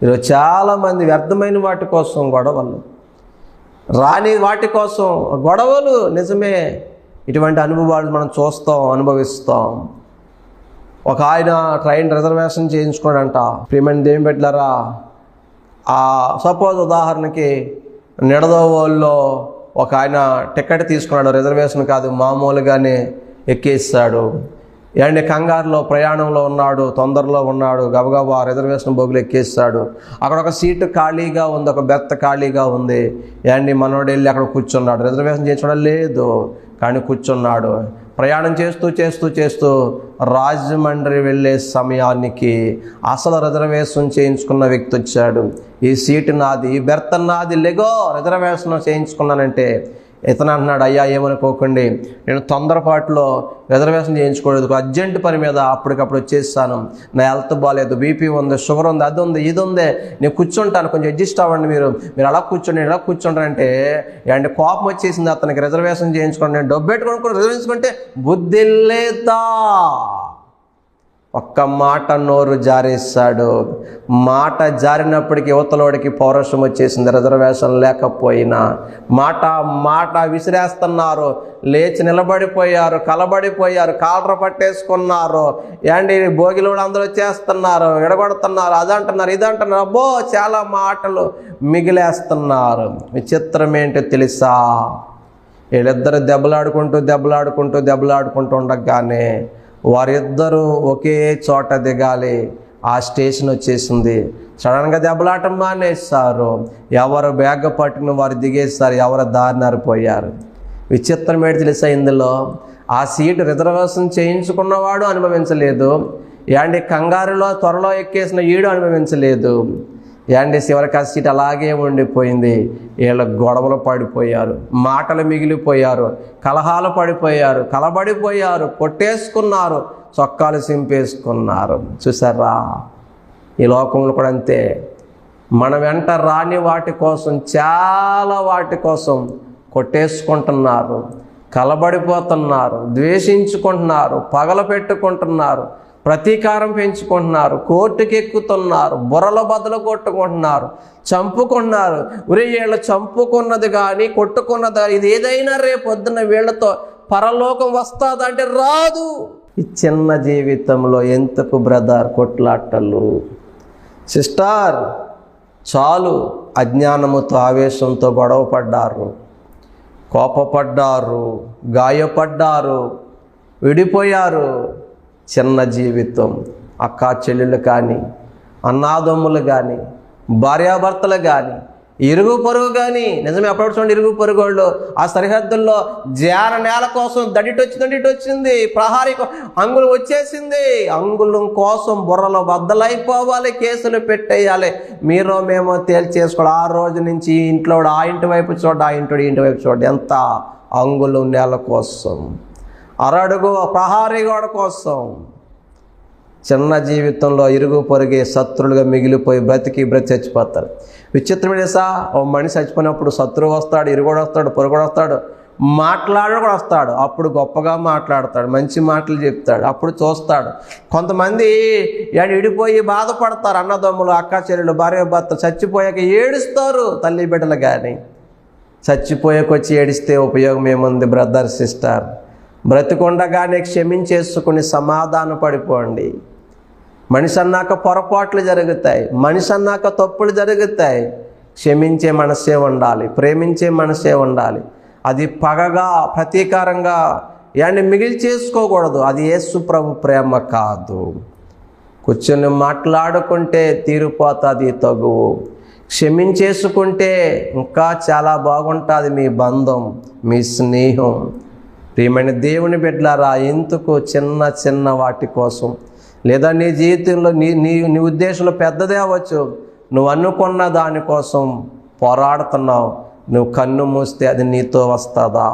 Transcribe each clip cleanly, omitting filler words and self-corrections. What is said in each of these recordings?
ఈరోజు చాలామంది వ్యర్థమైన వాటి కోసం గొడవలు, రాని వాటి కోసం గొడవలు. నిజమే, ఇటువంటి అనుభవాలు మనం చూస్తాం, అనుభవిస్తాం. ఒక ఆయన ట్రైన్ రిజర్వేషన్ చేయించుకోడంట. ప్రియమైన దేవుని బిడ్డలారా, సపోజ్ ఉదాహరణకి నిడదవోలులో ఒక ఆయన టికెట్ తీసుకున్నాడు, రిజర్వేషన్ కాదు, మామూలుగానే ఎక్కేస్తాడు. ఏండి కంగారులో ప్రయాణంలో ఉన్నాడు, తొందరలో ఉన్నాడు, గబగబా రిజర్వేషన్ బోగులు ఎక్కేస్తాడు. అక్కడ ఒక సీటు ఖాళీగా ఉంది, ఒక బెర్త్ ఖాళీగా ఉంది. ఏండి మనోడు వెళ్ళి అక్కడ కూర్చున్నాడు. రిజర్వేషన్ చేయించడం లేదు కానీ కూర్చున్నాడు. ప్రయాణం చేస్తూ చేస్తూ చేస్తూ రాజమండ్రి వెళ్ళే సమయానికి అసలు రిజర్వేషన్ చేయించుకున్న వ్యక్తి వచ్చాడు. ఈ సీటు నాది, ఈ బెర్త్ నాది, లెగో రిజర్వేషన్ చేయించుకున్నానంటే ఇతను అంటున్నాడు, అయ్యా ఏమనుకోకండి, నేను తొందరపాటులో రిజర్వేషన్ చేయించుకోలేదు, అర్జెంట్ పని మీద అప్పటికప్పుడు వచ్చేసాను, నా హెల్త్ బాగాలేదు, బీపీ ఉంది, షుగర్ ఉంది, అది ఉంది, ఇది ఉంది, నేను కూర్చుంటాను, కొంచెం అడ్జస్ట్ అవ్వండి, మీరు అలా కూర్చోండి, నేను ఎలా కూర్చుంటానంటే అంటే కోపం వచ్చేసింది అతనికి. రిజర్వేషన్ చేయించుకోండి, నేను డబ్బు పెట్టుకొని రిజర్వేషన్ బుద్ధి లేదా? ఒక్క మాట నోరు జారేస్తాడు. మాట జారినప్పటికీ యువతలోడికి పౌరుషం వచ్చేసింది. రిజర్వేషన్ లేకపోయినా మాట విసిరేస్తున్నారు, లేచి నిలబడిపోయారు, కలబడిపోయారు, కాలర పట్టేసుకున్నారు. ఏంటి భోగిలో అందరూ వచ్చేస్తున్నారు, ఎడగొడుతున్నారు, అదంటున్నారు, ఇదంటున్నారు, అబ్బో చాలా మాటలు మిగిలేస్తున్నారు. విచిత్రం ఏంటో తెలుసా? వీళ్ళిద్దరు దెబ్బలాడుకుంటూ ఉండగానే వారిద్దరూ ఒకే చోట దిగాలి. ఆ స్టేషన్ వచ్చేసింది. సడన్గా దెబ్బలాటం మానేస్తారు. ఎవరు బ్యాగ్ పట్టుకుని వారు దిగేస్తారు, ఎవరు దారినారిపోయారు. విచిత్రం ఏంటి తెలుసా? ఇందులో ఆ సీటు రిజర్వేషన్ చేయించుకున్నవాడు అనుభవించలేదు, యాండి కంగారులో త్వరలో ఎక్కేసిన ఈడు అనుభవించలేదు. యాండి చివరికి ఆ సీట్ అలాగే ఉండిపోయింది. వీళ్ళ గొడవలు పడిపోయారు, మాటలు మిగిలిపోయారు, కలహాలు పడిపోయారు, కలబడిపోయారు, కొట్టేసుకున్నారు, చొక్కాలు సింపేసుకున్నారు. చూసారా? ఈ లోకంలో కూడా అంతే. మన వెంట రాని వాటి కోసం, చాలా వాటి కోసం కొట్టేసుకుంటున్నారు, కలబడిపోతున్నారు, ద్వేషించుకుంటున్నారు, పగల పెట్టుకుంటున్నారు, ప్రతీకారం పెంచుకుంటున్నారు, కోర్టుకి ఎక్కుతున్నారు, బుర్రల బద్దలు కొట్టుకుంటున్నారు, చంపుకున్నారు. వీళ్ళు చంపుకున్నది కానీ కొట్టుకున్నది ఇది ఏదైనా రేపొద్దున వీళ్ళతో పరలోకం వస్తుందంటే రాదు. ఈ చిన్న జీవితంలో ఎందుకు బ్రదర్ కొట్లాటలు? సిస్టర్ చాలు. అజ్ఞానముతో ఆవేశంతో గొడవ పడ్డారు, కోపపడ్డారు, గాయపడ్డారు, విడిపోయారు. చిన్న జీవితం. అక్క చెల్లెళ్ళు కానీ, అన్నాదమ్ములు కానీ, భార్యాభర్తలు కానీ, ఇరుగు పొరుగు కానీ. నిజమే, అప్పుడు చూడండి, ఇరుగు పొరుగు వాళ్ళు ఆ సరిహద్దుల్లో జార నేల కోసం దడిటొచ్చింది, ప్రహారీ అంగులు వచ్చేసింది. అంగుళం కోసం బుర్రలో బద్దలైపోవాలి, కేసులు పెట్టేయాలి, మీరు మేమో తేల్చేసుకోవాలి. ఆ రోజు నుంచి ఇంట్లో ఆ ఇంటి వైపు చూడ, ఆ ఇంటి వైపు చూడ. ఎంత అంగుళం నేల కోసం, అరడుగు ప్రహారీ గోడ కోసం. చిన్న జీవితంలో ఇరుగు పొరుగే శత్రులుగా మిగిలిపోయి బ్రతికి చచ్చిపోతారు. విచిత్రమైన సా ఓ మనిషి చచ్చిపోయినప్పుడు శత్రువు వస్తాడు, ఇరుగుడు వస్తాడు, పొరుగుడు వస్తాడు, మాట్లాడు కూడా వస్తాడు. అప్పుడు గొప్పగా మాట్లాడతాడు, మంచి మాటలు చెప్తాడు, అప్పుడు చూస్తాడు. కొంతమంది విడిపోయి బాధపడతారు. అన్నదమ్ములు, అక్క చెల్లెలు, భార్య భర్త చచ్చిపోయాక ఏడుస్తారు తల్లి బిడ్డలు. కానీ చచ్చిపోయాకొచ్చి ఏడిస్తే ఉపయోగం ఏముంది బ్రదర్, సిస్టర్? బ్రతికొండగానే క్షమించేసుకుని సమాధాన పడిపోండి. మనిషి అన్నాక పొరపాట్లు జరుగుతాయి, మనిషి అన్నాక తప్పులు జరుగుతాయి. క్షమించే మనసే ఉండాలి, ప్రేమించే మనసే ఉండాలి. అది పగగా ప్రతీకారంగా మిగిలి చేసుకోకూడదు. అది యేసు ప్రభు ప్రేమ కాదు. కూర్చొని మాట్లాడుకుంటే తీరిపోతుంది తగువు. క్షమించేసుకుంటే ఇంకా చాలా బాగుంటుంది మీ బంధం, మీ స్నేహం. ప్రియమైన దేవుని బిడ్డలారా, ఎందుకు చిన్న చిన్న వాటి కోసం, లేదా నీ జీవితంలో నీ ఉద్దేశంలో పెద్దదే అవ్వచ్చు, నువ్వు అనుకున్న దానికోసం పోరాడుతున్నావు. నువ్వు కన్ను మూస్తే అది నీతో వస్తుందా?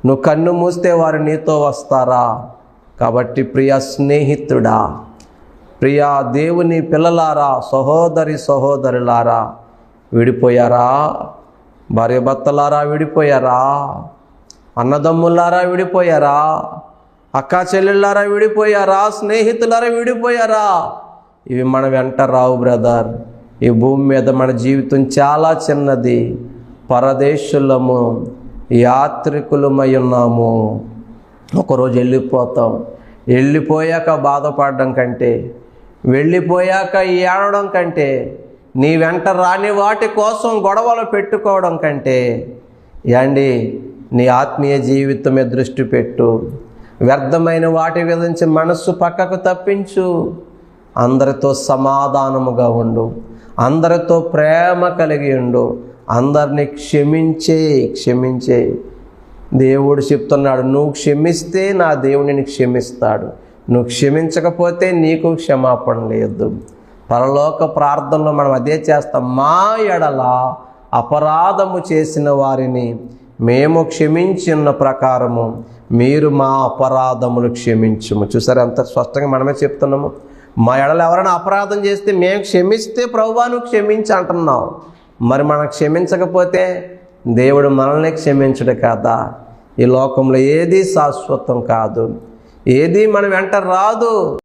నువ్వు కన్ను మూస్తే వారు నీతో వస్తారా? కాబట్టి ప్రియ స్నేహితుడా, ప్రియా దేవుని పిల్లలారా, సహోదరులారా, విడిపోయారా? భార్య భర్తలారా విడిపోయారా? అన్నదమ్ములారా విడిపోయారా? అక్కా చెల్లెళ్ళారా విడిపోయారా? స్నేహితులారా విడిపోయారా? ఇవి మన వెంట రావు బ్రదర్. ఈ భూమి మీద మన జీవితం చాలా చిన్నది. పరదేశులము, యాత్రికులమై ఉన్నాము. ఒకరోజు వెళ్ళిపోతాం. వెళ్ళిపోయాక బాధపడడం కంటే, వెళ్ళిపోయాక ఏడవడం కంటే, నీ వెంట రాని వాటి కోసం గొడవలు పెట్టుకోవడం కంటే, యాండి నీ ఆత్మీయ జీవితం మీద దృష్టి పెట్టు. వ్యర్థమైన వాటి గురించి మనస్సు పక్కకు తప్పించు. అందరితో సమాధానముగా ఉండు. అందరితో ప్రేమ కలిగి ఉండు. అందరినీ క్షమించే. దేవుడు చెప్తున్నాడు, నువ్వు క్షమిస్తే నా దేవుడు నిన్ను క్షమిస్తాడు. నువ్వు క్షమించకపోతే నీకు క్షమాపణ లేదు. పరలోక ప్రార్థనలో మనం అదే చేస్తాం. మా ఎడల అపరాధము చేసిన వారిని మేము క్షమించిన ప్రకారము మీరు మా అపరాధములు క్షమించుము. చూసారు ఎంత స్పష్టంగా మనమే చెప్తున్నాము. మా ఎడల ఎవరైనా అపరాధం చేస్తే మేము క్షమిస్తే ప్రభువా నువ్వు క్షమించి అంటున్నావు. మరి మనం క్షమించకపోతే దేవుడు మనల్ని క్షమించడు కదా. ఈ లోకంలో ఏది శాశ్వతం కాదు, ఏది మన వెంట రాదు.